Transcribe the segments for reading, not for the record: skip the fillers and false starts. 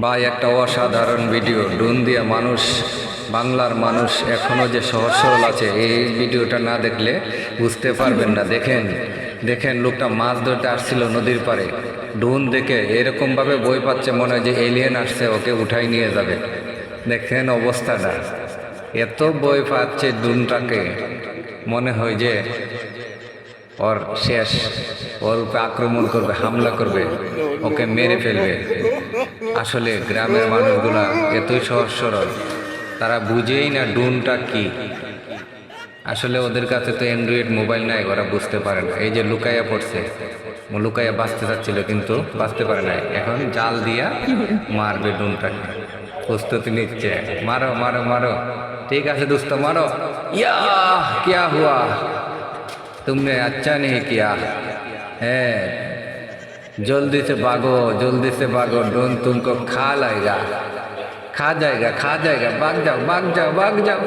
ভাই একটা অসাধারণ ভিডিও, ড্রোন দিয়ে মানুষ, বাংলার মানুষ এখনো যে সহজ সরল আছে, এই ভিডিওটা না দেখলে বুঝতে পারবেন না। দেখেন দেখেন, লোকটা মাছ ধরতে আসছিল নদীর পাড়ে, ড্রোন দেখে এরকমভাবে বই পাচ্ছে, মনে হয় যে এলিয়েন আসছে, ওকে উঠাই নিয়ে যাবে। দেখেন অবস্থাটা, এত বই পাচ্ছে ড্রোনটাকে, মনে হয় যে ওর শেষ, ওর উপরে আক্রমণ করবে, হামলা করবে, ওকে মেরে ফেলবে। আসলে গ্রামের মানুষগুলা এতই সহজ সরল, তারা বুঝেই না ড্রোনটা কি। আসলে ওদের কাছে তো অ্যান্ড্রয়েড মোবাইল নাই, ওরা বুঝতে পারে না। এই যে লুকাইয়া পড়ছে, লুকাইয়া বাঁচতে চাচ্ছিল কিন্তু বাঁচতে পারে না। এখন জাল দিয়া মারবে ড্রোনটাকে, প্রস্তুতি নিচ্ছে। মারো মারো মারো, ঠিক আছে দোস্ত মারো। ইয়া क्या हुआ, तुमने अच्छा नहीं किया है, जल्दी से भागो, जल्दी से भागो, ड्रोन तुमको खा लाएगा, खा जाएगा, खा जाएगा, भाग जाओ भाग जाओ भाग जाओ।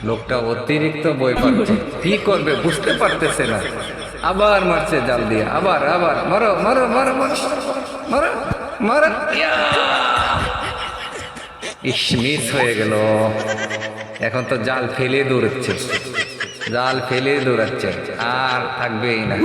লোকটা অতিরিক্ত বই পাচ্ছে, কি করবে বুঝতে পারতেছে না, আবার মারছে জাল দিয়ে, আবার আবার মারো মারো মারো মারো মারো মারো। ইস, মিস হয়ে গেল। এখন তো জাল ফেলে দৌড়াচ্ছে, জাল ফেলে দৌড়াচ্ছে, আর থাকবেই না।